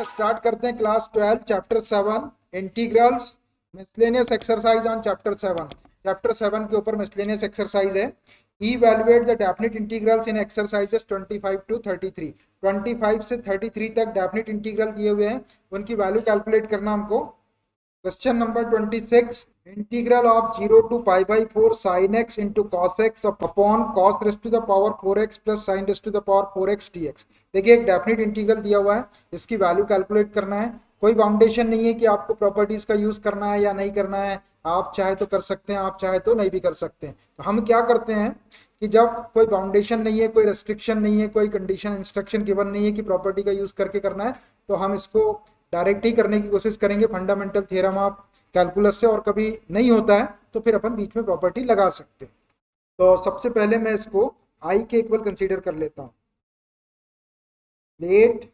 चलिए स्टार्ट करते हैं class 12 chapter 7 integrals miscellaneous exercise on chapter 7। Chapter 7 के ऊपर मिसलेनियस एक्सरसाइज है। Evaluate the definite integrals in exercises 25 to 33। 25 से 33 तक डेफिनिट इंटीग्रल दिए हुए हैं, उनकी वैल्यू कैलकुलेट करना हमको। Question number 26, integral of 0 to pi by 4 sine x into cos x upon cos raise to the power 4x plus sine raise to the power 4x dx। देखिए एक definite integral दिया हुआ है, इसकी value calculate करना है। कोई बाउंडेशन नहीं है कि आपको प्रॉपर्टीज का यूज करना है या नहीं करना है, आप चाहे तो कर सकते हैं, आप चाहे तो नहीं भी कर सकते हैं। तो हम क्या करते हैं कि जब कोई बाउंडेशन नहीं है, कोई रेस्ट्रिक्शन नहीं है, कोई कंडीशन इंस्ट्रक्शन गिवन नहीं है कि प्रॉपर्टी का यूज करके करना है, तो हम इसको डायरेक्ट ही करने की कोशिश करेंगे फंडामेंटल थ्योरम ऑफ कैलकुलस से। और कभी नहीं होता है तो फिर अपन बीच में प्रॉपर्टी लगा सकते हैं। तो सबसे पहले मैं इसको आई के इक्वल कंसीडर कर लेता हूँ। Let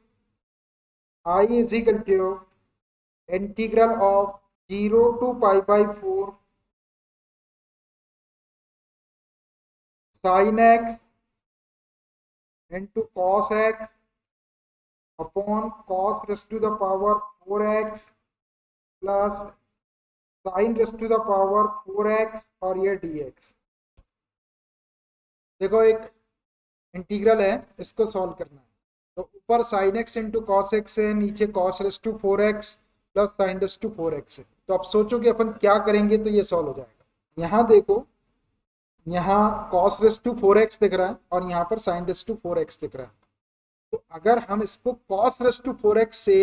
I is equal to integral of 0 to pi by 4 sine x into cos x upon cos raise to the power 4x plus sine raise to the power 4x और ये dx। देखो एक integral है, इसको solve करना है। तो ऊपर sine x into cos x है, नीचे cos raise to 4x plus sine raise to 4x है। तो अब सोचो कि अपन क्या करेंगे तो ये सॉल्व हो जाएगा। यहाँ देखो, यहाँ कॉस रेस टू 4x दिख रहा है और यहाँ पर साइन रेस टू 4x दिख रहा है। तो अगर हम इसको cos रेस टू 4x से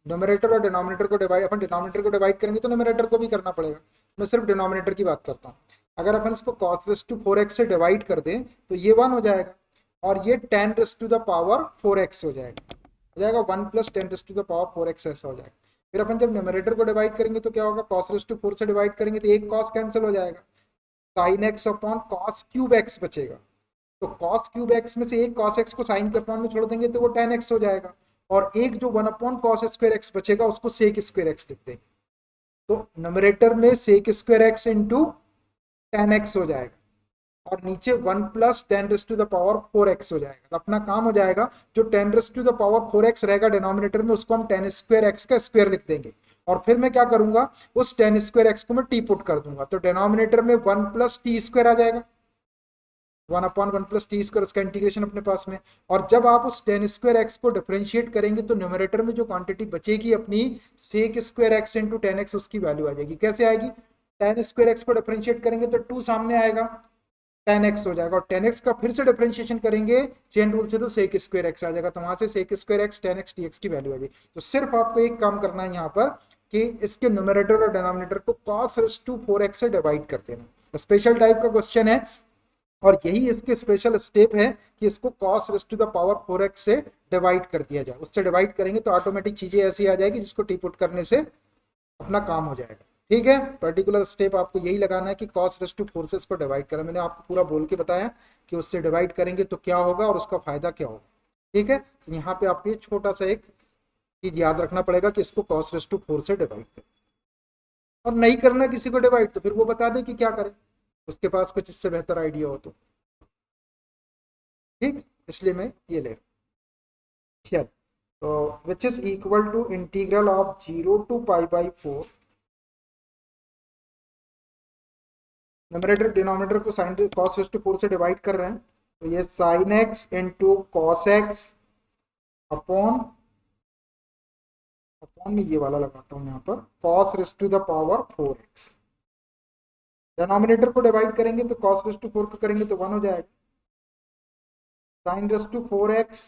न्यूमरेटर और डिनोमिनेटर को डिवाइड, अपन डिनोमिनेटर को डिवाइड करेंगे तो न्यूमरेटर को भी करना पड़ेगा। मैं सिर्फ डिनोमिनेटर की बात करता हूँ। अगर अपन इसको cos रेस टू 4x से डिवाइड कर दें तो ये 1 हो जाएगा और ये 10 raise to the power 4x हो जाएगा 1 plus 10 raise to the power 4x ऐसा हो जाएगा। फिर अपन जब न्यूमरेटर को डिवाइड करेंगे तो क्या होगा, cos रेस टू 4 से डिवाइड करेंगे तो एक cos कैंसिल हो जाएगा, sine x upon cos cube x बचेगा। तो cos क्यूब एक्स में से एक cos x को sin के अपॉन में छोड़ देंगे तो वो tan x हो जाएगा, और एक जो 1 अपॉन cos स्क्वायर x बचेगा उसको sec स्क्वायर x लिख देंगे। तो न्यूमरेटर में sec square x into tan x हो जाएगा और नीचे 1 plus 10 raise to the power 4x हो जाएगा। तो अपना काम हो जाएगा, जो 10 raise to the power 4x रहेगा डिनोमिनेटर में उसको हम 10 स्क्वायर x का स्क्वायर लिख देंगे। और फिर मैं क्या करूंगा, उस 10 स्क्वायर x को मैं टी पुट कर दूंगा। तो डिनोमिनेटर में 1 प्लस टी स्क्वायर आ जाएगा, 1 अपॉन 1 प्लस टी स्क्वायर, उसका इंटीग्रेशन अपने पास में। और जब आप उस 10 स्क्वायर एक्स को डिफरेंशिएट करेंगे तो न्यूमरेटर में जो क्वांटिटी बचेगी अपनी सेक स्क्वायर एक्स इंटू 10x, उसकी वैल्यू आ जाएगी। कैसे आएगी, 10 स्क्वायर एक्स को डिफरेंशिएट करेंगे तो 2 सामने आएगा, 10x हो जाएगा, और 10x का फिर से डिफरेंशिएशन करेंगे चेन रूल से तो सेक स्क्वायर एक्स आ जाएगा। तो वहां से sec square x 10x dx की वैल्यू आ जाएगी। तो सिर्फ आपको एक काम करना है यहाँ पर कि इसके न्यूमरेटर और डिनोमिनेटर को cos रेस टू 4x से डिवाइड कर देना। स्पेशल टाइप का क्वेश्चन है और यही इसके स्पेशल स्टेप है कि इसको cos raise to the power 4x से डिवाइड कर दिया जाए। उससे डिवाइड करेंगे तो ऑटोमेटिक चीजें ऐसी आ जाएगी जिसको टी पुट करने से अपना काम हो जाएगा। ठीक है, पर्टिकुलर स्टेप आपको यही लगाना है कि cos रेस टू 4 से इसको डिवाइड करें। मैंने आपको पूरा बोल के बताया कि उससे डिवाइड करेंगे तो क्या होगा और उसका फायदा क्या होगा। ठीक है, तो यहाँ पे आपको ये छोटा सा एक चीज याद रखना पड़ेगा कि इसको cos रेस टू 4 से डिवाइड करें। और नहीं करना किसी को डिवाइड तो फिर वो बता दे कि क्या करें, उसके पास कुछ इससे बेहतर आइडिया हो तो। ठीक, इसलिए मैं ये ले रहा हूं। तो which is equal to integral of 0 to pi by 4, numerator denominator को साइन cos रेस टू 4 से डिवाइड कर रहे हैं तो ये sine x into cos x upon में ये वाला लगाता हूं यहाँ पर cos raise to the power 4x। Denominator को डिवाइड करेंगे तो cos रेस टू 4 को करेंगे तो 1 हो जाएगा, sine raise to 4x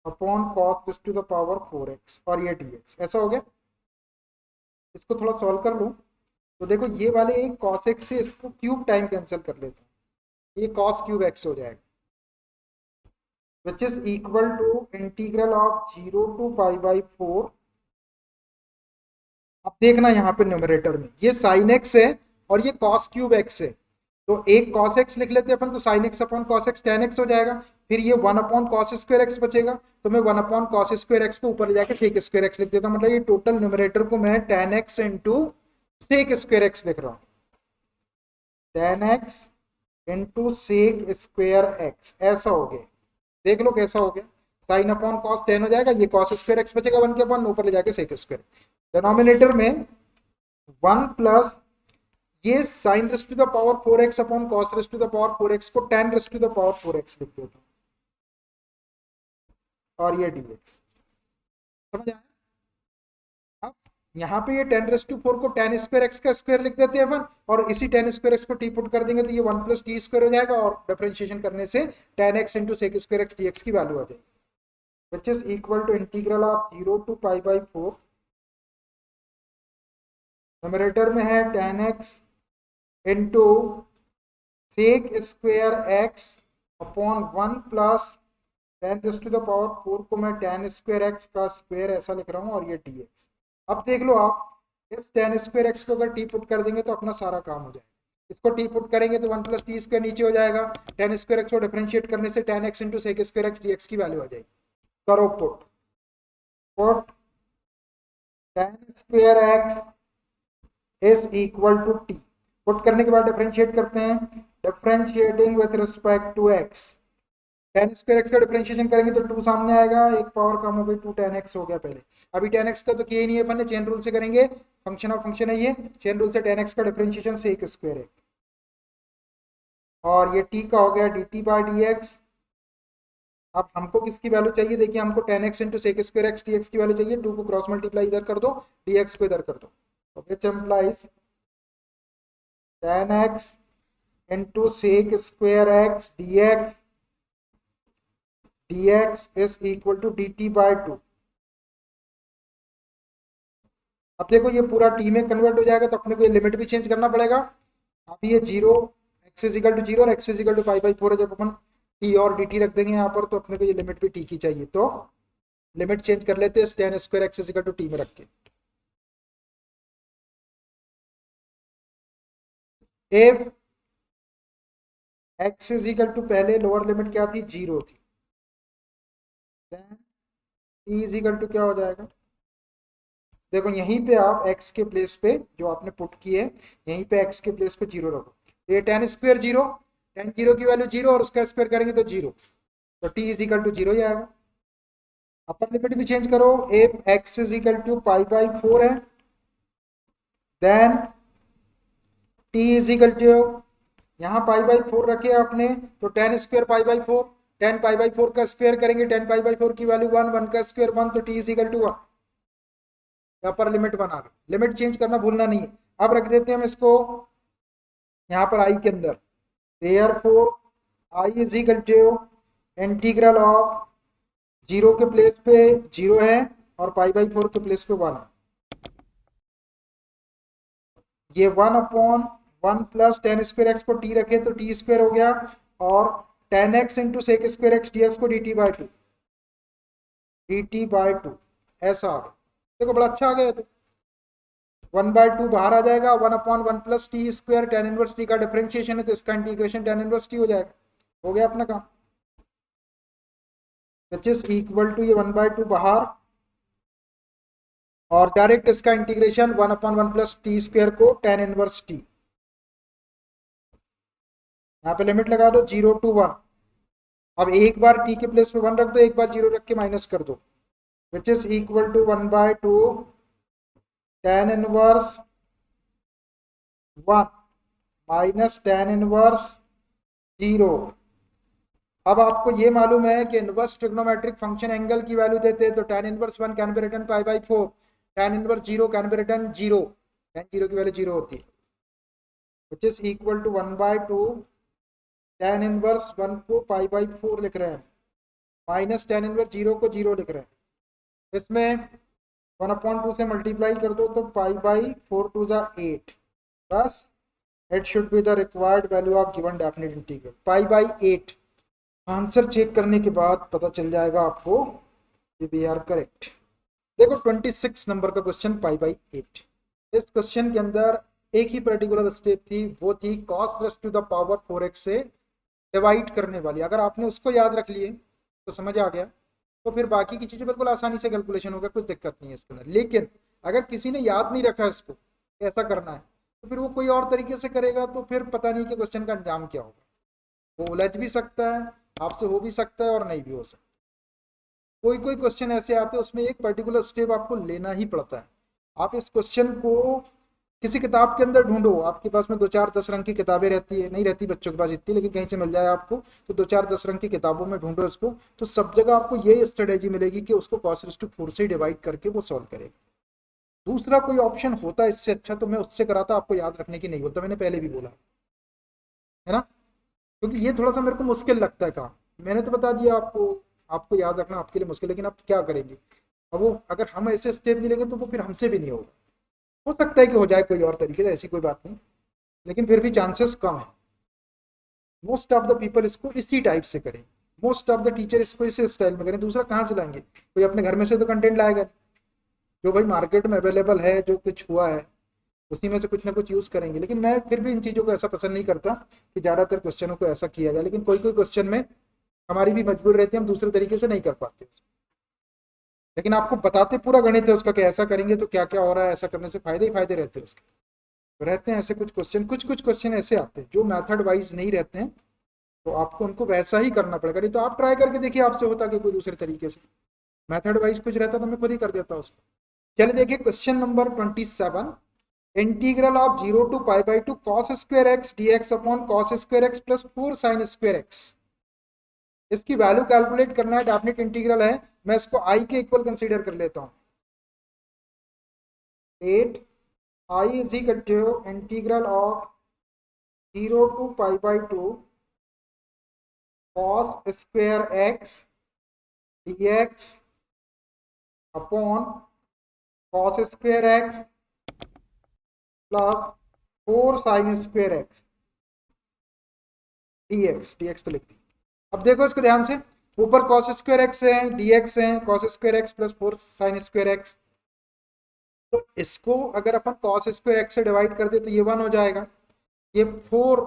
upon cos raise to the power 4x और ये dx। ऐसा हो गया। इसको थोड़ा सॉल्व कर लो तो देखो ये वाले एक cos x से इसको क्यूब टाइम कैंसिल कर लेते हैं, ये cos क्यूब x हो जाएगा, which is equal to integral of 0 to pi by 4। अब देखना यहाँ पे न्यूमरेटर में ये sin x है और ये cos क्यूब x है। तो एक cos x लिख लेते हैं अपन, तो sin x upon cos x tan x हो जाएगा। फिर ये 1 अपॉन cos स्क्वायर x बचेगा, तो मैं 1 अपॉन cos स्क्वायर x को ऊपर ले जाकर sec स्क्वायर x लिख देता हूँ। मतलब ये टोटल न्यूमरेटर को मैं tan x into sec square x लिख रहा हूँ, tan x into sec square x। ऐसा हो गया, देख लो कैसा हो गया। साइन अपॉन कॉस टेन हो जाएगा, ये कॉस स्क्वायर एक्स बचेगा 1 के अपॉन, ऊपर ले जाके सेक स्क्वायर, डिनोमिनेटर में 1 प्लस ये sine raise to the power 4x upon cos raise to the power 4x को tan raise to the power 4x लिख देते हैं, और ये dx। समझ आया? अब यहाँ पे ये 10 रेस टू 4 को tan स्क्वायर एक्स का स्क्वायर लिख देते हैं अपन, और इसी tan स्क्वायर एक्स को टी पुट कर देंगे तो ये 1 प्लस टी स्क्वायर हो जाएगा, और डिफरेंशिएशन करने से tan x into sec square x dx की वैल्यू आ जाएगी, which is equal to integral of 0 to pi by 4, numerator में है tan x into sec square x upon 1 plus tan raise to the power 4 को मैं tan square x का square ऐसा लिख रहा हूँ, और ये dx। अब देख लो आप, इस tan स्क्वायर एक्स को अगर टी पुट कर देंगे तो अपना सारा काम हो जाएगा, इसको टी पुट करेंगे तो 1 प्लस टी स्क्वायर नीचे हो जाएगा, tan स्क्वायर एक्स को डिफरेंशिएट करने से tan x into sec square x dx की वैल्यू आ जाएगी। करो put, put tan square x is equal to T, put करने के बाद डिफरेंशिएट करते हैं, differentiating with respect to x, tan square x का डिफरेंशिएशन करेंगे तो 2 सामने आएगा, एक पावर कम हो गई, 2 tan x हो गया पहले, अभी tan x का तो किया ही नहीं है अपन ने, चेन रूल से करेंगे, फंक्शन ऑफ फंक्शन है ये, चेन रूल से tan x का डिफरेंशिएशन सेक स्क्वायर है, और ये t का हो गया dt बाय dx। अब हमको किसकी वैल्यू चाहिए, देखिए हमको tan x into sec square x dx की वैल्यू चाहिए, 2 को क्रॉस मल्टीप्लाई इधर कर दो, dx को इधर कर दो, तो which implies tan x into sec square x dx is equal to dt by 2। अब देखो ये पूरा टी में कन्वर्ट हो जाएगा, तो अपने को ये लिमिट भी चेंज करना पड़ेगा, अभी ये 0 x इज इक्वल टू 0 और x is equal to pi by 4 है, जब अपन टी और dt रख देंगे यहाँ पर तो अपने को ये लिमिट भी टी की चाहिए, तो लिमिट चेंज कर लेते हैं tan square x is equal to T में रख के। If x is equal to, पहले लोअर लिमिट क्या थी, 0 थी, then t is equal to क्या हो जाएगा, देखो यहीं पे आप x के प्लेस पे जो आपने पुट किए, यहीं पे x के प्लेस पे 0 रखो, ये tan स्क्वायर 0, tan 0 की वैल्यू 0 और उसका स्क्वायर करेंगे तो 0, तो t इज इक्वल टू 0 ही आएगा। अपर लिमिट भी चेंज करो, if x is equal to pi by 4 है, then t is equal to, यहाँ पाई बाई 4 रखे आपने तो tan square pi by 4, tan pi by 4 का स्क्वायर करेंगे, tan पाई बाई 4 की वैल्यू 1, 1 का स्क्वायर 1, तो t इज इक्वल टू 1, यहाँ पर लिमिट बना गए, लिमिट चेंज करना भूलना नहीं है। अब रख देते हैं हम इसको यहाँ पर आई के अंदर, therefore I is equal to integral of 0 के प्लेस पे 0 है और पाई बाई 4 के प्लेस पे 1 है, ये 1 upon 1 plus tan square x को t रखे तो t स्क्वायर हो गया, और tan x into sec square x dx को dt बाई 2, dt बाई 2 ऐसा आ गया, देखो बड़ा अच्छा आ गया, तो 1 बाई 2 बाहर आ जाएगा, 1 upon 1 plus T square, tan inverse T का डिफरेंशिएशन है तो इसका इंटीग्रेशन tan इनवर्स टी हो जाएगा, हो गया अपना काम, विच इज इक्वल टू ये 1 बाई 2 बाहर, और डायरेक्ट इसका integration 1 upon 1 plus T square को tan इनवर्स टी, यहाँ पे लिमिट लगा दो 0 टू 1, अब एक बार t के प्लेस पे 1 रख दो, एक बार 0 रख के माइनस कर दो, which is equal to 1 by 2 tan inverse 1 minus tan inverse 0। अब आपको ये मालूम है कि इनवर्स ट्रिग्नोमेट्रिक फंक्शन एंगल की वैल्यू देते हैं, तो tan inverse 1 can be written pi by 4, tan inverse 0 can be written 0, tan 0 की वैल्यू 0 होती है, which is equal to 1 by 2 tan inverse 1 को पाई बाई 4 लिख रहे हैं, माइनस tan इनवर्स 0 को 0 लिख रहे हैं, इसमें 1 अपॉन 2 से मल्टीप्लाई कर दो तो पाई बाई 4 टू ज़ा 8, बस it should be the required value of given definite integral, pi by 8। Answer check करने के बाद पता चल जाएगा आपको कि वी आर करेक्ट। देखो 26 नंबर का क्वेश्चन पाई बाई 8, इस क्वेश्चन के अंदर एक ही पर्टिकुलर स्टेप थी, वो थी cos raise to the power 4x से डिवाइड करने वाली, अगर आपने उसको याद रख लिए तो समझ आ गया, तो फिर बाकी की चीज़ें बिल्कुल आसानी से कैलकुलेशन होगा, कुछ दिक्कत नहीं है इसके अंदर। लेकिन अगर किसी ने याद नहीं रखा इसको ऐसा करना है, तो फिर वो कोई और तरीके से करेगा, तो फिर पता नहीं कि क्वेश्चन का अंजाम क्या होगा, वो उलझ भी सकता है, आपसे हो भी सकता है और नहीं भी हो सकता। कोई कोई क्वेश्चन ऐसे आते हैं उसमें एक पर्टिकुलर स्टेप आपको लेना ही पड़ता है। आप इस क्वेश्चन को किसी किताब के अंदर ढूंढो, आपके पास में 2 4 10 रंग की किताबें रहती है, नहीं रहती बच्चों के पास इतनी, लेकिन कहीं से मिल जाए आपको, तो 2 4 10 रंग की किताबों में ढूंढो इसको, तो सब जगह आपको ये स्ट्रेटेजी मिलेगी कि उसको cos⁴ से डिवाइड करके वो सॉल्व करेगा। दूसरा कोई ऑप्शन होता है इससे अच्छा तो मैं उससे कराता, आपको याद रखने की नहीं बोलता, मैंने पहले भी बोला है ना, क्योंकि ये थोड़ा सा मेरे को मुश्किल लगता है काम। मैंने तो बता दिया आपको, आपको याद रखना आपके लिए मुश्किल, लेकिन आप क्या करेंगे। अब वो अगर हम ऐसे स्टेप नहीं लेंगे तो वो फिर हमसे भी नहीं होगा। हो सकता है कि हो जाए कोई और तरीके से, ऐसी कोई बात नहीं, लेकिन फिर भी चांसेस कम है। मोस्ट ऑफ द पीपल इसको इसी टाइप से करें, मोस्ट ऑफ द टीचर इसको इसी स्टाइल में करें। दूसरा कहाँ से लाएंगे, कोई अपने घर में से तो कंटेंट लाएगा, जो भाई मार्केट में अवेलेबल है, जो कुछ हुआ है उसी में से कुछ ना कुछ यूज करेंगे। लेकिन मैं फिर भी इन चीज़ों को ऐसा पसंद नहीं करता कि ज़्यादातर क्वेश्चनों को ऐसा किया जाए, लेकिन कोई कोई क्वेश्चन में हमारी भी मजबूर रहती है, हम दूसरे तरीके से नहीं कर पाते। लेकिन आपको बताते पूरा गणित है उसका कि ऐसा करेंगे तो क्या क्या हो रहा है, ऐसा करने से फायदे ही फायदे रहते हैं उसके। तो रहते हैं ऐसे कुछ क्वेश्चन, कुछ कुछ क्वेश्चन ऐसे आते हैं जो मेथड वाइज नहीं रहते हैं, तो आपको उनको वैसा ही करना पड़ेगा। नहीं तो आप ट्राई करके देखिए आपसे होता कि कोई दूसरे तरीके से, मेथड वाइज कुछ रहता तो मैं खुद ही कर देता उसको। चलिए देखिए question number 27, integral of 0 to π/2 cos² x dx upon cos² x plus 4 sin² x। इसकी वैल्यू कैलकुलेट करना है, डेफिनेट इंटीग्रल है, मैं इसको आई के इक्वल कंसीडर कर लेता हूँ। 8 I is equal to integral of 0 to π/2 cos² x dx upon cos² x plus 4 sin² x dx तो लिख दी। अब देखो इसको ध्यान से, ऊपर cos² x है, dx है, cos² x plus 4 sin² x, तो इसको अगर अपन cos² x से डिवाइड कर दे तो ये 1 हो जाएगा, ये 4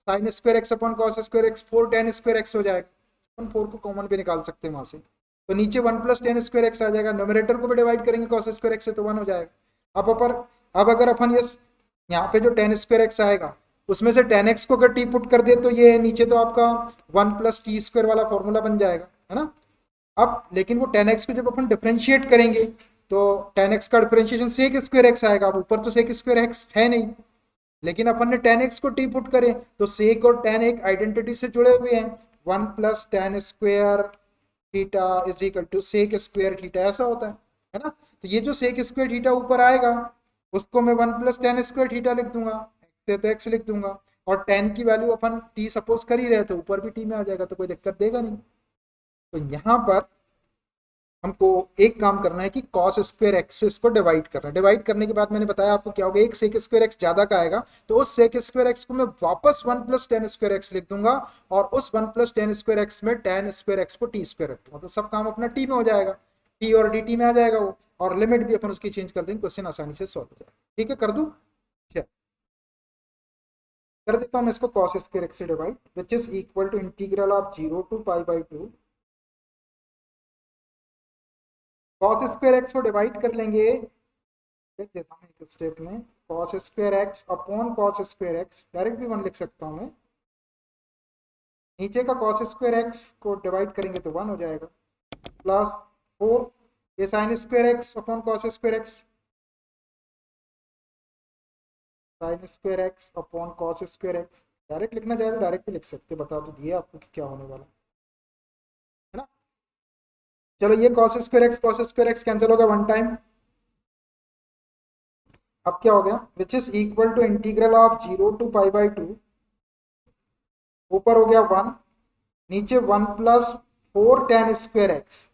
sin² x upon cos² x 4 tan² x हो जाएगा। अपन 4 को कॉमन भी निकाल सकते हैं वहां से, तो नीचे 1 प्लस tan² x आ जाएगा, नोमिनेटर को भी डिवाइड करेंगे cos² x से तो 1 हो जाएगा। अब अगर अपन ये यहाँ पे जो tan² x आएगा उसमें से tan x को अगर टी पुट कर दे तो ये नीचे तो आपका 1 प्लस t² वाला फॉर्मूला बन जाएगा, है ना। अब लेकिन वो tan x को जब अपन डिफ्रेंशिएट करेंगे तो tan x का डिफ्रेंशिएशन sec² x आएगा। अब ऊपर तो sec² x है नहीं, लेकिन अपन ने tan x को टी पुट करें तो सेक और tan एक आइडेंटिटी से जुड़े हुए हैं, 1 plus tan² theta is equal to sec² theta, ऐसा होता है ना। तो ये जो sec² थीटा ऊपर आएगा उसको मैं 1 प्लस tan² थीटा लिख दूंगा, तो x लिख दूंगा, और tan की वैल्यू अपन t सपोज कर ही रहे थे, ऊपर भी t में आ जाएगा तो कोई दिक्कत देगा नहीं। तो यहाँ पर हमको एक काम करना है कि cos² x को डिवाइड करना है। डिवाइड करने के बाद मैंने बताया आपको क्या होगा, एक sec² x ज्यादा का आएगा तो उस sec² x को मैं वापस 1 प्लस tan² x लिख दूंगा, और उस 1 प्लस tan² x में tan² x को t² रख दूंगा, तो सब काम अपना t में हो जाएगा, t और dt में आ जाएगा वो, और लिमिट भी अपन उसकी चेंज कर देंगे, क्वेश्चन आसानी से सॉल्व हो जाएगा। ठीक है, कर दूं, कर देता हूँ मैं इसको cos² x से divide, which is equal to integral of 0 to π/2 cos² x को डिवाइड कर लेंगे, देख देता हूँ एक स्टेप में, cos² x upon cos² x, direct भी 1 लिख सकता हूँ मैं, नीचे का cos² x को डिवाइड करेंगे तो 1 हो जाएगा, प्लस 4 ये sin² x upon cos² x, sin² x upon cos² x, direct लिखना चाहे तो डायरेक्ट भी लिख सकते, बता तो दिए आपको कि क्या होने वाला है ना। चलो ये cos² x कैंसिल होगा 1 टाइम, अब क्या हो गया, which is equal to integral of 0 to π/2, ऊपर हो गया 1, नीचे 1 प्लस 4 tan² x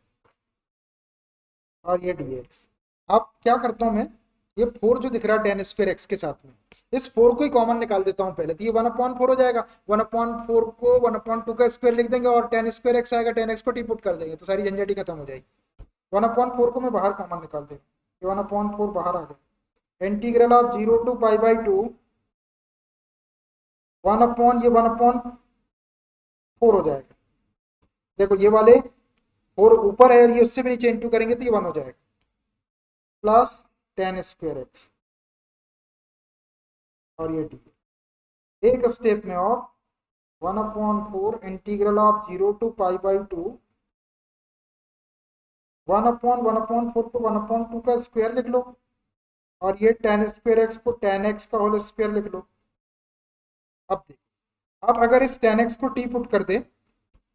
और ये dx। अब क्या करता हूं मैं, ये 4 जो दिख रहा है tan² x के साथ में, इस 4 को ही कॉमन निकाल देता हूं पहले, तो ये 1/4 हो जाएगा, 1/4 को 1/2 का स्क्वायर लिख देंगे और tan² x आएगा, tan x को टी पुट कर देंगे तो सारी झंझट ही खत्म हो जाएगी। 1/4 को मैं बाहर कॉमन निकाल देता हूँ, 1/4 बाहर आ गया, इंटीग्रल ऑफ 0 to π/2 1/4 हो जाएगा। देखो ये वाले 4 ऊपर है और ये उससे भी नीचे इंटू करेंगे तो ये 1 हो जाएगा, प्लस tan² x और ये डी, एक स्टेप में और 1/4 इंटीग्रल ऑफ 0 to π/2 1/1/4 को 1/2 का स्क्वायर लिख लो, और ये tan स्क्वायर एक्स को tan x का होल स्क्वायर लिख लो। अब देखो, अब अगर इस tan x को t पुट कर दे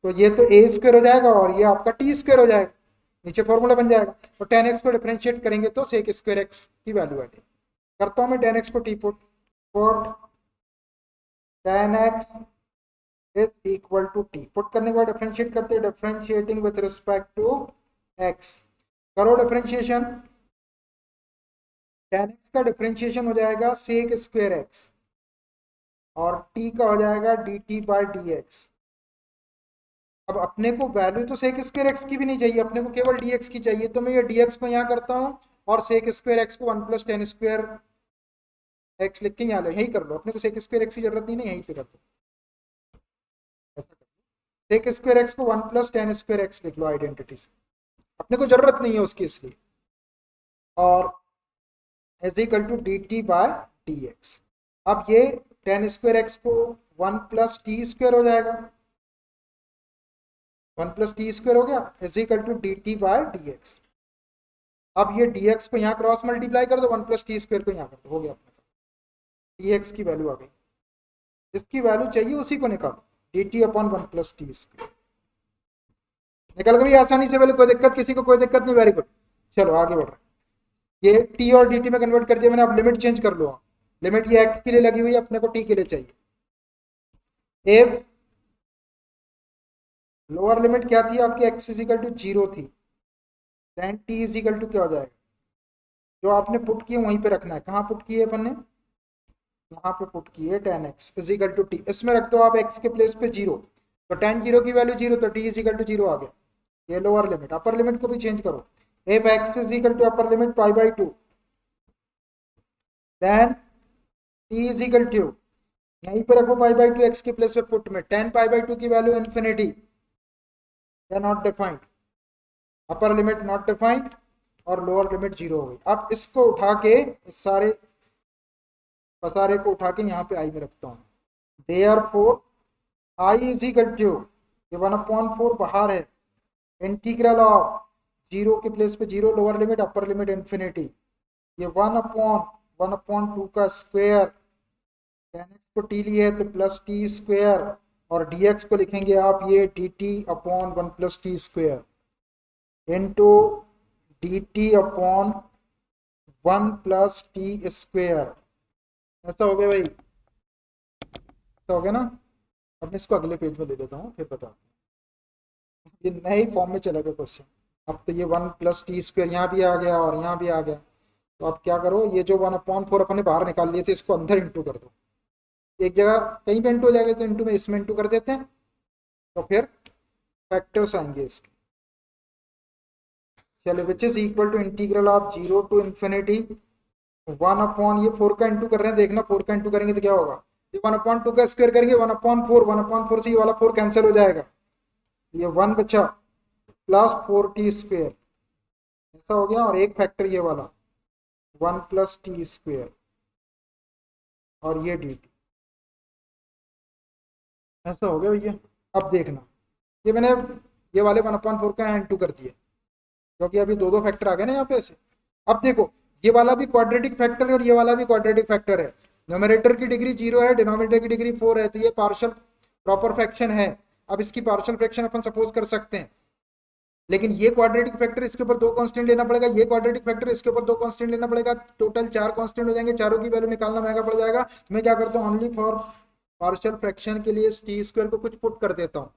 तो ये तो a स्क्वायर हो जाएगा और ये आपका t स्क्वायर हो जाएगा, नीचे फॉर्मूला बन जाएगा। और tan x को डिफरेंशिएट करेंगे तो sec स्क्वायर एक्स की वैल्यू आ जाएगी। करता हूँ मैं tan x को t put, tan x is equal to T. Put करने के बाद डिफरेंशिएट करते हैं, differentiating with respect to x। करो डिफरेंशिएशन, tan x का डिफरेंशिएशन हो जाएगा sec स्क्वायर x और t का हो जाएगा dt बाई डी एक्स। अब अपने को वैल्यू तो sec स्क्वायर एक्स की भी नहीं चाहिए, अपने को केवल dx की चाहिए, तो मैं ये dx को यहाँ करता हूँ और sec स्क्वायर एक्स को 1 प्लस tan स्क्वायर एक्स लिख के यहाँ यही कर लो। अपने को sec स्क्वायर एक्स की जरूरत नहीं, यहीं पे कर दो, ऐसा कर लो। sec स्क्वायर एक्स को 1 प्लस tan स्क्वायर एक्स लिख लो आइडेंटिटी से, अपने को जरूरत नहीं है उसकी इसलिए। और is equal to d t by d x. अब ये tan स्क्वायर एक्स को 1 प्लस टी स्क्वायर हो जाएगा, 1 प्लस टी स्क्वायर हो गया, is equal to d t by d x. अब ये डी एक्स को यहाँ क्रॉस मल्टीप्लाई कर दो, 1 प्लस टी स्क्वायर को यहाँ कर दो, हो गया अपने डी एक्स की वैल्यू आ गई। जिसकी वैल्यू चाहिए उसी को निकालो, D T upon 1 plus T square. निकल गई आसानी से, पहले कोई दिक्कत, किसी को कोई दिक्कत नहीं, वेरी गुड। चलो आगे बढ़ रहे हैं। ये टी और डी टी में कन्वर्ट कर दिया मैंने, अब लिमिट चेंज कर लो। लिमिट ये एक्स के लिए लगी हुई है, अपने को टी के लिए चाहिए। एफ लोअर लिमिट क्या थी आपकी, एक्स इजिकल टू 0 थी, देन टी इजिकल टू क्या हो जाएगा, जो आपने पुट किए वहीं पे रखना है। कहाँ पुट किए अपन ने, यहाँ पे पुट किए tan x is equal to t. इसमें रख दो आप x के प्लेस पे 0, तो tan 0 की वैल्यू 0, तो t इजिकल टू 0 आ गया। ये लोअर लिमिट। अपर लिमिट को भी चेंज करो, F X is equal to upper limit π/2, then t is equal to यहीं पे रखो π/2 x के प्लेस पे पुट में, tan π/2 की वैल्यू इन्फिनिटी या not defined, upper limit not defined और लोअर लिमिट 0 हो गई। अब इसको उठा के, इस सारे पसारे को उठा के यहाँ पे आई में रखता हूँ। Therefore I is equal to, ये 1/4 बाहर है, इंटीग्रल ऑफ 0 के प्लेस पे 0 lower limit, upper limit infinity, ये 1/1/2 का स्क्वायर, tan x को t लिए है तो प्लस टी स्क्वायर, और dx को लिखेंगे आप ये dt upon 1 plus T square into dt upon 1 plus T square. ऐसा हो गया भाई, ऐसा हो गया ना। अब मैं इसको अगले पेज में ले लेता हूँ, फिर बताता हूँ। ये नए फॉर्म में चला गया क्वेश्चन। अब तो ये 1 प्लस टी स्क्वायर यहाँ भी आ गया और यहाँ भी आ गया, तो अब क्या करो, ये जो 1/4 अपने बाहर निकाल लिए थे इसको अंदर इंटू कर दो। एक जगह कहीं पे इंटू हो जाएगा तो इंटू में इसमें इंटू कर देते हैं, तो फिर फैक्टर्स आएंगे इसके। चलो, which is equal to integral of 0 to infinity 1 upon, ये 4 का इंटू कर रहे हैं, देखना 4 का इंटू करेंगे तो क्या होगा, ये 1/2 का स्क्वायर करेंगे 1/4, 1/4 से ये वाला 4 कैंसिल हो जाएगा, ये 1 बचा प्लस 4t स्क्वायर, ऐसा हो गया। और एक फैक्टर ये वाला 1 प्लस टी स्क्वायर और ये dt, ऐसा हो गया भैया। अब देखना, ये मैंने ये वाले 1/4 का इंटू कर दिया, क्योंकि अभी दो दो फैक्टर आ गए ना यहाँ पे ऐसे। अब देखो, ये वाला भी क्वाड्रेटिक फैक्टर है और ये वाला भी क्वाड्रेटिक फैक्टर है। न्यूमरेटर की डिग्री 0 है, डिनोमिनेटर की डिग्री 4 है, तो ये पार्शियल प्रॉपर फ्रैक्शन है। अब इसकी पार्शियल फ्रैक्शन अपन सपोज कर सकते हैं, लेकिन ये क्वाड्रेटिक फैक्टर, इसके ऊपर 2 कांस्टेंट लेना पड़ेगा, ये क्वाड्रेटिक फैक्टर इसके ऊपर 2 कांस्टेंट लेना पड़ेगा, टोटल 4 कांस्टेंट हो जाएंगे, चारों की वैल्यू निकालना महंगा पड़ जाएगा। तो मैं क्या करता हूँ, ओनली फॉर पार्शियल फ्रैक्शन के लिए टी स्क्वायर को कुछ पुट कर देता हूँ,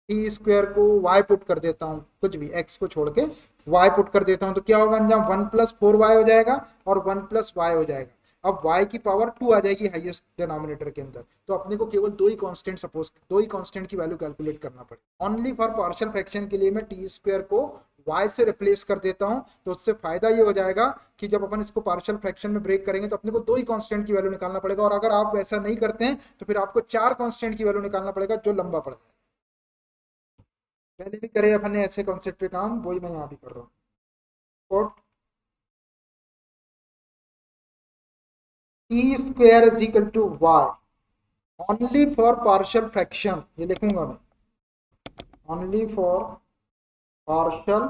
टी स्क्वायर को y पुट कर देता हूँ, कुछ भी x को छोड़ के y पुट कर देता हूँ, तो क्या होगा अंजाम, 1 प्लस 4y हो जाएगा और 1 प्लस y हो जाएगा। अब y की पावर 2 आ जाएगी हाईएस्ट डिनोमिनेटर के अंदर, तो अपने को केवल दो ही कांस्टेंट की वैल्यू कैलकुलेट करना पड़ेगा। ओनली फॉर पार्शियल फ्रैक्शन के लिए मैं टी स्क्वायर को y से रिप्लेस कर देता हूं, तो उससे फायदा ये हो जाएगा कि जब अपन इसको पार्शियल फ्रैक्शन में ब्रेक करेंगे तो अपने को दो ही कांस्टेंट की वैल्यू निकालना पड़ेगा। और अगर आप वैसा नहीं करते हैं तो फिर आपको 4 कांस्टेंट की वैल्यू निकालना पड़ेगा, जो लंबा पड़ जाएगा। पहले भी करे अपन ने ऐसे कॉन्सेप्ट पे काम, वही मैं यहाँ भी कर रहा हूँ। T square is equal to y only for partial fraction, ये लिखूंगा मैं, ओनली फॉर पार्शियल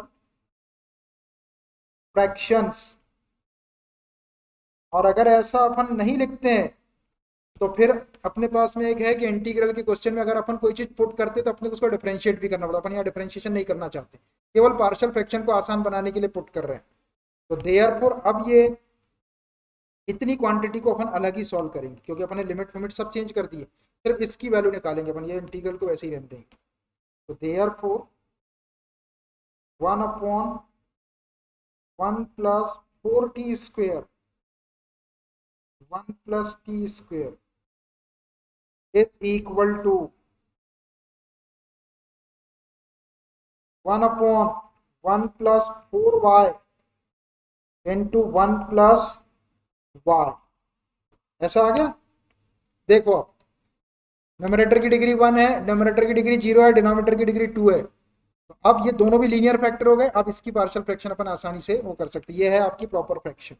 फ्रैक्शंस। और अगर ऐसा अपन नहीं लिखते हैं तो फिर अपने पास में एक है कि इंटीग्रल के क्वेश्चन में अगर अपन कोई चीज पुट करते तो अपने को उसको डिफरेंशिएट भी करना पड़ता। अपन यहाँ डिफरेंशिएशन नहीं करना चाहते, केवल पार्शियल फ्रैक्शन को आसान बनाने के लिए पुट कर रहे हैं। तो देयरफॉर अब ये इतनी क्वांटिटी को अपन अलग ही सॉल्व करेंगे, क्योंकि अपन ने लिमिट फिमिट सब चेंज कर दिए। सिर्फ इसकी वैल्यू निकालेंगे अपन, ये इंटीग्रल को वैसे ही रहने देंगे। तो therefore 1/1 plus 4t square 1 plus T square is equal to 1/1 plus 4y into 1 plus y। ऐसा आ गया। देखो अब न्यूमरेटर की डिग्री 1 है, डिनोमिनेटर की डिग्री 0 है, डिनोमिनेटर की डिग्री 2 है। तो अब ये दोनों भी लीनियर फैक्टर हो गए। अब इसकी पार्शियल फ्रैक्शन अपन आसानी से वो कर सकते हैं। ये है आपकी प्रॉपर फ्रैक्शन।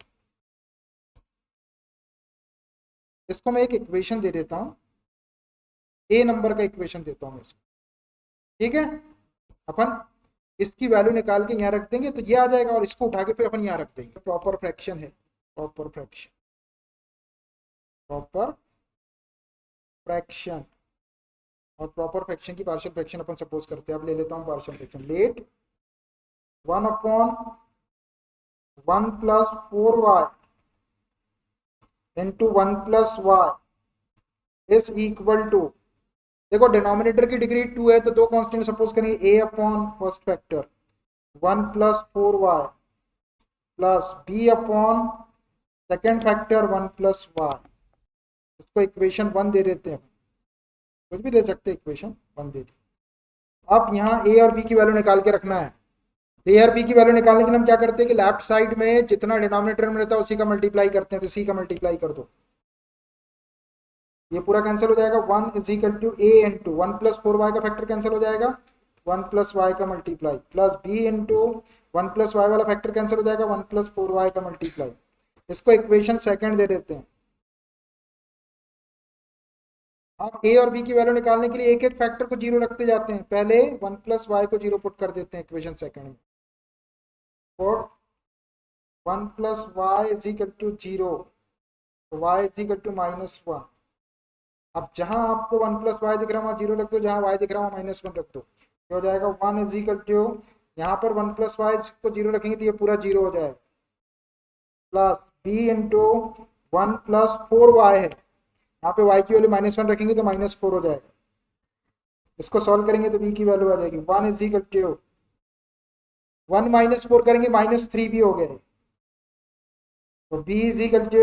इसको मैं एक इक्वेशन दे देता हूं, ए नंबर का इक्वेशन देता हूं मैं इसको, ठीक है। अपन इसकी वैल्यू निकाल के यहाँ रख देंगे तो ये आ जाएगा, और इसको उठा के फिर अपन यहाँ रख देंगे। प्रॉपर फ्रैक्शन है, प्रॉपर फ्रैक्शन, प्रॉपर फ्रैक्शन। और प्रॉपर फ्रैक्शन की पार्शियल फ्रैक्शन अपन सपोज करते हैं। अब ले लेता हूँ partial fraction. Let 1/1 plus 4y into 1 plus y is equal to, देखो डिनोमिनेटर की डिग्री 2 है तो दो कांस्टेंट सपोज करेंगे, a upon first factor 1 plus 4y plus b upon second factor 1 plus y. इसको इक्वेशन 1 दे देते हैं, कुछ भी दे सकते हैं, इक्वेशन 1 दे दी। अब यहाँ a और b की वैल्यू निकाल के रखना है। a और b की वैल्यू निकालने के लिए हम क्या करते हैं कि लेफ्ट साइड में जितना डिनोमिनेटर में रहता है उसी का मल्टीप्लाई करते हैं। तो c का मल्टीप्लाई कर दो, ये पूरा कैंसिल हो जाएगा। 1 is equal to a into 1 plus 4y का फैक्टर कैंसिल हो जाएगा, 1 प्लस वाई का multiply, plus b into 1 plus y वाला फैक्टर कैंसिल हो जाएगा, 1 प्लस 4y का मल्टीप्लाई। इसको इक्वेशन सेकंड दे देते हैं। अब a और b की वैल्यू निकालने के लिए एक एक फैक्टर को जीरो रखते जाते हैं। पहले 1 प्लस वाई को जीरो पुट कर देते हैं इक्वेशन सेकंड में, और 1 plus y is equal to 0, y is equal to -1। अब जहां आपको 1 प्लस वाई दिख रहा है वहां जीरो रख दो, जहां वाई दिख रहा है वहां -1 रख दो। क्या हो जाएगा 1 इज इक्वल टू, यहाँ पर 1 प्लस वाई को जीरो रखेंगे तो ये पूरा जीरो हो जाएगा, plus b into 1 plus 4y है, यहाँ पे y की वैल्यू -1 रखेंगे तो -4 हो जाएगा। इसको सॉल्व करेंगे तो b की वैल्यू आ जाएगी 1 इज इक्वल टू 1 -4 करेंगे -3 भी हो गए, तो b इज इक्वल टू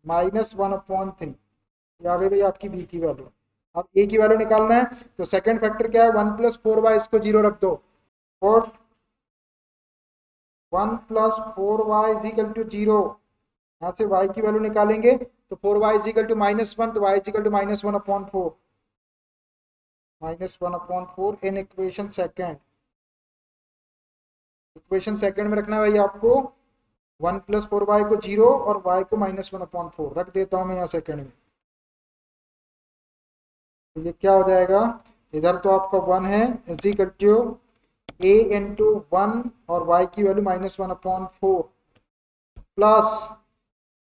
-1/3। ये आ गई भाई आपकी b की वैल्यू। अब a की वैल्यू निकालना है तो सेकंड फैक्टर क्या है 1 प्लस 4y, इसको जीरो रख दो, और 1 plus 4y is equal to 0। यहाँ से y की वैल्यू निकालेंगे तो 4y इज इक्वल टू -1, तो y is equal to -1/4, -1/4 in equation second. Equation second में रखना है भाई आपको 1 प्लस 4y को 0 और y को -1/4 रख देता हूं मैं यहाँ सेकंड में। तो ये क्या हो जाएगा, इधर तो आपका 1 है is equal to a into 1 और y की वैल्यू -1/4, प्लस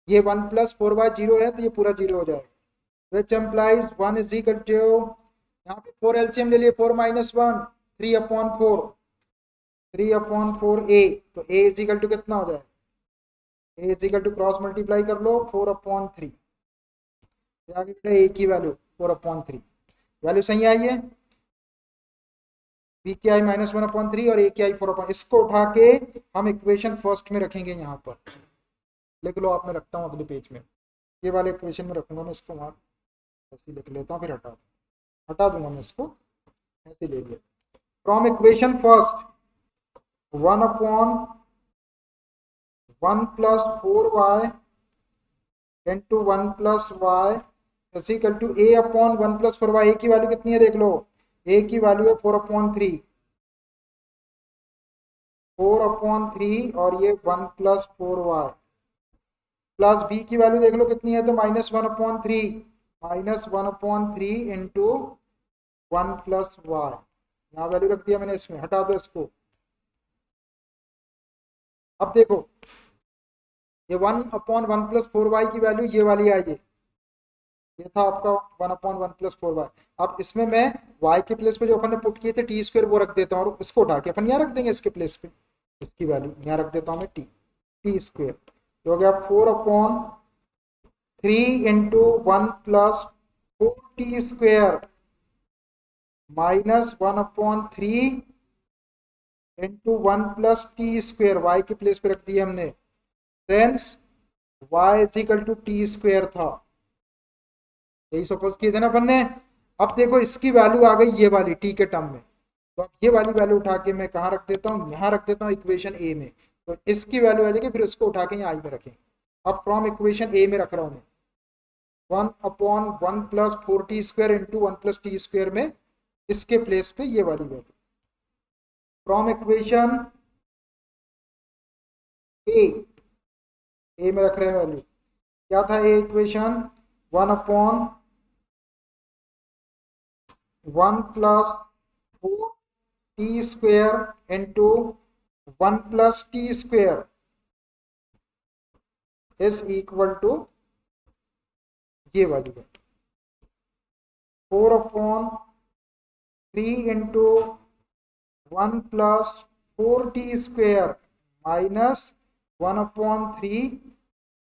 ये 1 प्लस 4y 0 है तो ये पूरा 0 हो जाएगा, which implies 1 is equal to, यहाँ पे 4 एलसीएम ले लिए, 4 -1 3/4, 3/4a, तो a इज इक्वल टू कितना हो जाएगा, a is equal to cross multiply कर लो 4/3, आगे a की वैल्यू 4/3, वैल्यू सही आई है। b की आई -1/3 और a की आई 4/, इसको उठा के हम इक्वेशन फर्स्ट में रखेंगे। यहाँ पर लिख लो आप, मैं रखता हूँ अगले पेज में, ये वाले इक्वेशन में रखूंगा मैं इसको, वहाँ ऐसे लिख लेता हूँ, फिर हटा दूंगा मैं इसको, ऐसे ले लिया। From equation first 1/1 plus 4y into 1 plus y is equal to a upon 1 plus 4y। a की वैल्यू कितनी है देख लो, a की वैल्यू है 4/3, 4/3 और ये 1 प्लस 4y, प्लस b की वैल्यू देख लो कितनी है, तो -1/3 इंटू 1 प्लस वाई, यहाँ वैल्यू रख दिया मैंने, इसमें हटा दो इसको। अब देखो ये 1/1 + 4y की वैल्यू ये वाली आई है, ये था आपका 1/1 + 4y। अब इसमें मैं y के प्लेस पे जो अपन ने पुट किए थे t² वो रख देता हूँ, और इसको उठा के अपन यहाँ रख देंगे इसके प्लेस पे, इसकी वैल्यू यहाँ रख देता हूँ मैं t²। तो हो गया 4/3 into 1 + 4t² minus 1/3 into 1 + t², y के प्लेस पे रख दिया हमने। सेंस y = t² था, यही सपोज किए थे ना अपन ने। अब देखो इसकी वैल्यू आ गई ये वाली t के टर्म में, तो अब ये वाली वैल्यू उठा के मैं कहाँ रख देता हूँ, यहाँ रख देता हूँ इक्वेशन ए में। तो इसकी वैल्यू आ जाएगी, फिर उसको उठा के यहाँ आई में रखें। अब फ्रॉम इक्वेशन ए में रख रहा हूँ मैं 1/1 + 4t² इंटू 1 + t² में इसके प्लेस पे ये वाली वैल्यू फ्रॉम इक्वेशन ए में रख रहे हैं वैल्यू। क्या था a equation, 1/1 + 4t² into 1 + t² is equal to ये वाली value 4/3 into 1 + 4t² minus 1/3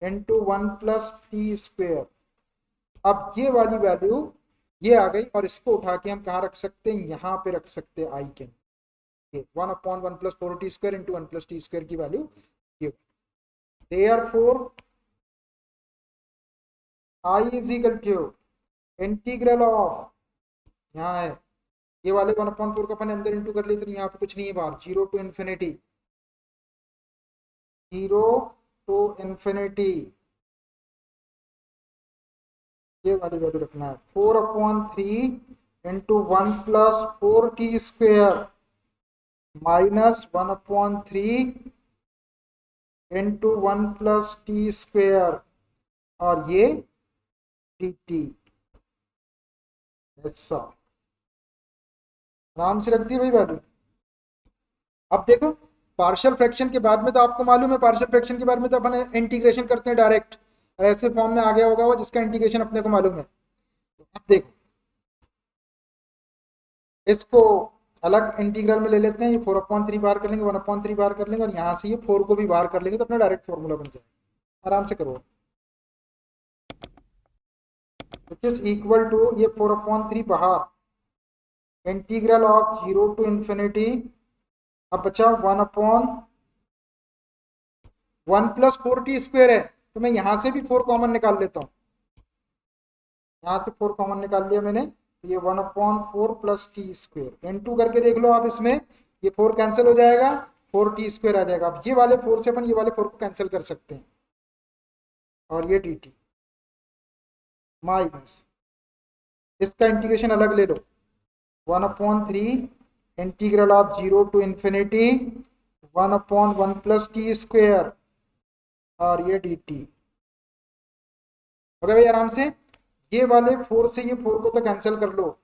into 1 + t²। अब ये वाली वैल्यू ये आ गई, और इसको उठा के हम कहाँ रख सकते हैं, यहाँ पे रख सकते हैं आई के। 1/1 + 4t² इंटू 1 + t² की वैल्यू ये। Therefore I is equal to integral of, यहाँ है ये वाले 1/4 का अपन अंदर इंटू कर लेते, यहाँ पे कुछ नहीं है बाहर, 0 to infinity, 0 to infinity ये वाली वैल्यू रखना है। 4/3 into 1 + 4t² minus 1/3 into 1 + t², और ये dt। ऐसा आराम से रख दी भाई वैल्यू। अब देखो पार्शियल फ्रैक्शन के बाद में तो आपको मालूम है, पार्शियल फ्रैक्शन के बाद में तो अपन इंटीग्रेशन करते हैं डायरेक्ट, और ऐसे फॉर्म में आ गया होगा वो जिसका इंटीग्रेशन अपने को मालूम है। तो अब देखो इसको अलग इंटीग्रल में ले लेते हैं, ये 4/3 बाहर कर लेंगे, 1/3 बाहर कर लेंगे, और यहाँ से ये 4 को भी बाहर कर लेंगे, तो अपना डायरेक्ट फॉर्मूला बन जाएगा। आराम से करो, विच इज इक्वल टू ये 4/3 बाहर, इंटीग्रल ऑफ 0 to infinity। अब बचा 1/1 + 4t² है, तो मैं यहां से भी 4 कॉमन निकाल लेता हूं, यहां से 4 कॉमन निकाल लिया मैंने, तो ये 1/4 + t² इंटू करके देख लो आप, इसमें ये 4 कैंसिल हो जाएगा, 4t² आ जाएगा। अब ये वाले 4 से अपन ये वाले 4 को कैंसिल कर सकते हैं, और ये dt माइनस इसका इंटीग्रेशन अलग ले लो, 1/3 integral of 0 to infinity 1/1 + t², और ये dt हो गया भाई आराम से। ये वाले 4 से ये 4 को तो कैंसिल कर लो,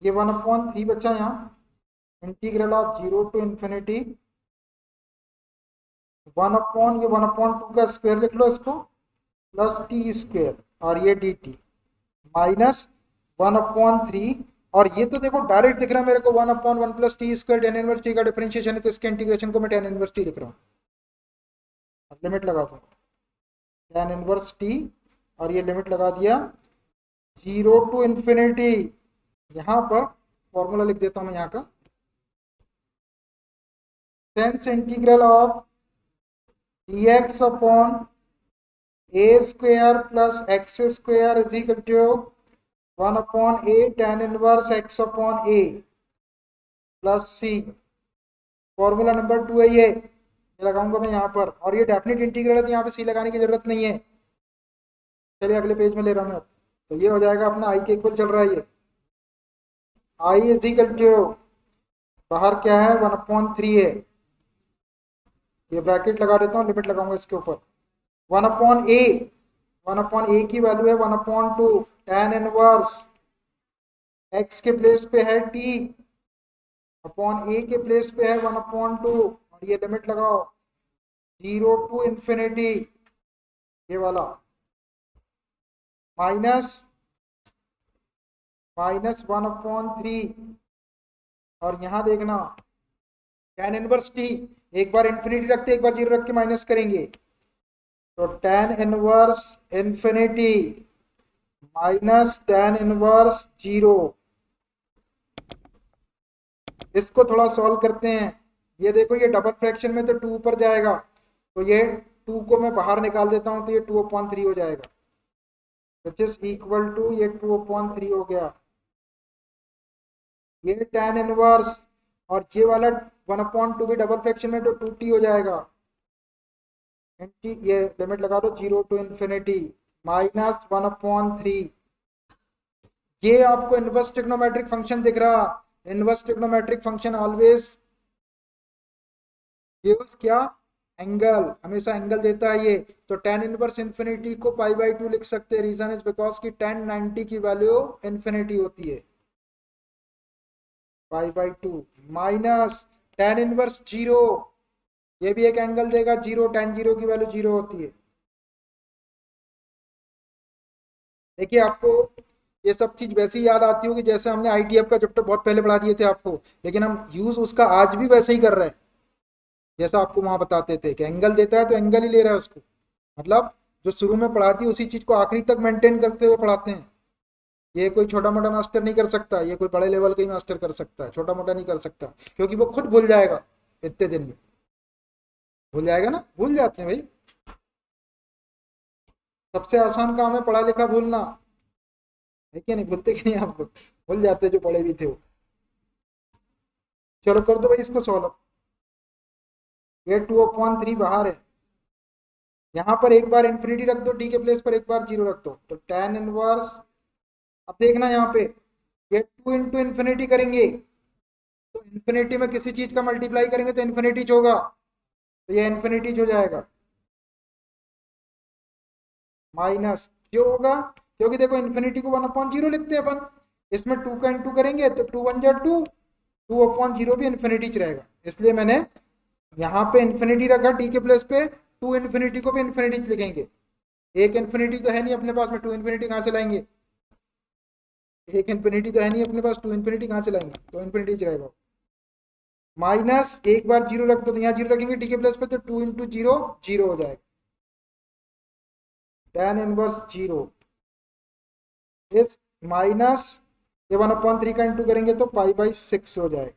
ये 1/3 बचा यहाँ, इंटीग्रल ऑफ 0 to infinity 1/2 का स्क्वायर लिख लो इसको, प्लस t², और ये dt माइनस 1/3। और ये तो देखो डायरेक्ट दिख रहा है मेरे को, 1/1 + t² tan इनवर्स t का डिफरेंशिएशन है, तो इसके इंटीग्रेशन को मैं tan इनवर्स t लिख रहा हूँ। अब लिमिट लगा दूँ tan इनवर्स t, और ये लिमिट लगा दिया 0 to infinity, यहाँ पर फॉर्मूला लिख देता हूँ मैं यहाँ का, since integral of dx upon a² + x² is equal to 1/a tan inverse x/a plus c। Formula number 2 है ये लगाऊंगा मैं यहाँ पर, और ये डेफिनेट इंटीग्रल है, तो यहाँ पे c लगाने की जरूरत नहीं है। चलिए अगले पेज में ले रहा हूँ मैं अब, तो ये हो जाएगा अपना i के इक्वल चल रहा है, ये i इज इक्वल टू, बाहर क्या है 1/3 है, ये ब्रैकेट लगा देता हूँ, लिमिट लगाऊंगा इसके ऊपर, 1/a की वैल्यू है 1/2 tan इनवर्स x के प्लेस पे है t अपॉन ए के प्लेस पे है 1/2 और ये लिमिट लगाओ 0 टू इंफिनिटी ये वाला माइनस 1/3 और यहां देखना tan इनवर्स टी, एक बार इंफिनिटी रखते एक बार 0 रख के माइनस करेंगे तो tan inverse infinity minus tan inverse 0। इसको थोड़ा सॉल्व करते हैं। ये देखो ये डबल फ्रैक्शन में तो 2 ऊपर जाएगा तो ये 2 को मैं बाहर निकाल देता हूं तो ये 2/3 हो जाएगा विच इज इक्वल टू ये 2/3 हो गया। ये tan इनवर्स और ये वाला 1/2 भी डबल फ्रैक्शन में तो 2t हो जाएगा। ये लिमिट लगा दो 0 टू इंफिनिटी माइनस 1/3। ये आपको इनवर्स ट्रिग्नोमेट्रिक फंक्शन दिख रहा। Inverse trigonometric function always gives क्या एंगल, हमेशा एंगल देता है ये। तो tan इनवर्स इंफिनिटी को π/2 लिख सकते हैं। रीजन इज बिकॉज की tan 90 की वैल्यू इंफिनिटी होती है π/2 माइनस tan इनवर्स 0 ये भी एक एंगल देगा 0, tan 0 की वैल्यू 0 होती है। देखिए आपको ये सब चीज वैसे ही याद आती होगी जैसे हमने ITF का चैप्टर बहुत पहले पढ़ा दिए थे आपको, लेकिन हम यूज उसका आज भी वैसे ही कर रहे हैं जैसा आपको वहां बताते थे कि एंगल देता है तो एंगल ही ले रहा है उसको। मतलब जो शुरू में पढ़ाती है उसी चीज को आखिरी तक मेंटेन करते हुए पढ़ाते हैं। ये कोई छोटा मोटा मास्टर नहीं कर सकता, ये कोई बड़े लेवल का ही मास्टर कर सकता है, छोटा मोटा नहीं कर सकता क्योंकि वो खुद भूल जाएगा इतने दिन में। भूल जाएगा ना, भूल जाते हैं भाई। सबसे आसान काम है पढ़ा लिखा भूलना, है क्या नहीं? भूलते कि नहीं आप लोग? भूल जाते जो पढ़े भी थे वो। चलो कर दो भाई इसको सॉल्व। ये 2/3 बाहर है, यहाँ पर एक बार इंफिनिटी रख दो, टी के प्लेस पर एक बार 0 रख दो तो tan इनवर्स। अब देखना यहाँ पे ये 2 इंटू इंफिनिटी करेंगे तो इंफिनिटी में किसी चीज का मल्टीप्लाई करेंगे तो इंफिनिटी होगा तो ये इंफिनिटी हो जाएगा माइनस। क्यों होगा? क्योंकि देखो इंफिनिटी को 1/0 लिखते हैं अपन, इसमें 2 का इंटू करेंगे तो 2 1 जा 2, 2/0 भी इंफिनिटी रहेगा, इसलिए मैंने यहाँ पे इंफिनिटी रखा टी के प्लेस पे। 2 इंफिनिटी को भी इंफिनिटी लिखेंगे। एक इंफिनिटी तो है नहीं अपने पास में, 2 इंफिनिटी कहाँ से लाएंगे? एक इंफिनिटी तो है नहीं अपने पास, 2 इंफिनिटी कहाँ से लाएंगे? तो इंफिनिटी रहेगा माइनस एक बार 0 रख दो तो यहाँ 0 रखेंगे टी के प्लेस पे तो 2 इंटू 0 0 हो जाएगा tan इनवर्स 0 इस माइनस ये 1/3 का इंटू करेंगे तो π/6 हो जाएगा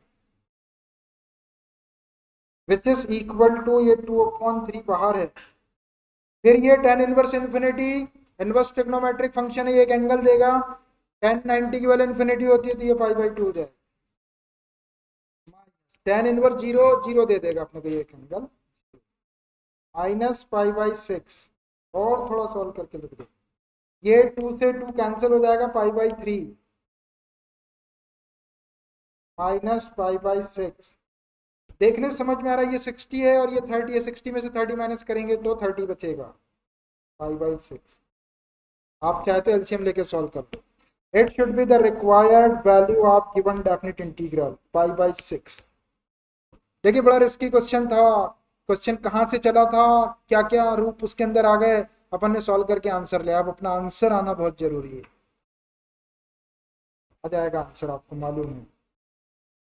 विच इज इक्वल टू ये 2/3 बाहर है। फिर ये tan inverse infinity inverse trigonometric function है, ये एक एंगल देगा। tan 90 की वैल्यू इंफिनिटी होती है तो ये π/2 हो जाएगा। tan इनवर्स 0 0 दे देगा अपने को ये एक एंगल माइनस π/6 और थोड़ा सॉल्व करके लिख दो। ये 2 से 2 कैंसिल हो जाएगा π/3 माइनस π/6। देखने से समझ में आ रहा है ये 60 है और ये 30 है, 60 में से 30 माइनस करेंगे तो 30 बचेगा π/6। आप चाहे तो एलसीएम लेके सॉल्व कर दो। It should be the required value of given definite integral π/6। देखिए बड़ा रिस्की क्वेश्चन था। क्वेश्चन कहाँ से चला था, क्या क्या रूप उसके अंदर आ गए, अपन ने सॉल्व करके आंसर लिया। अब अपना आंसर आना बहुत जरूरी है। आ जाएगा आंसर, आपको मालूम है,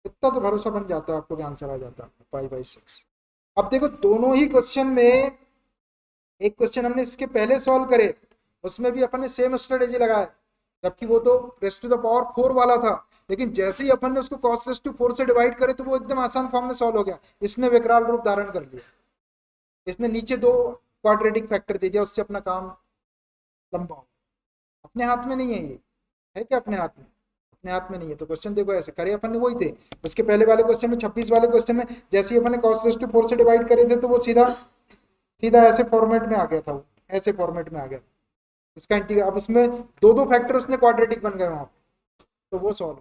इतना तो भरोसा बन जाता है आपको कि आंसर आ जाता है π/6। अब देखो दोनों ही क्वेश्चन में, एक क्वेश्चन हमने इसके पहले सॉल्व करे उसमें भी अपन ने सेम स्ट्रेटेजी लगाया, जबकि वो तो रेस्ट टू द पावर 4 वाला था, लेकिन जैसे ही अपन ने उसको cos रेस्ट टू 4 से डिवाइड करे तो वो एकदम आसान फॉर्म में सॉल्व हो गया। इसने विकराल रूप धारण कर लिया, इसने नीचे 2 क्वाड्रेटिक फैक्टर दे दिया, उससे अपना काम लंबा हो। अपने हाथ में नहीं है ये, है क्या अपने हाथ में? अपने हाथ में नहीं है। तो क्वेश्चन देखो ऐसे करे अपन ने वही थे उसके पहले वाले क्वेश्चन में, 26 वाले क्वेश्चन में जैसे ही अपन ने cos रेस्ट टू 4 से डिवाइड करे थे तो वो सीधा सीधा ऐसे फॉर्मेट में आ गया था, वो ऐसे फॉर्मेट में आ गया था इसका इंटीग्रल। अब उसमें 2 फैक्टर उसने क्वाड्रेटिक बन गए वहां पे, तो वो सॉल्व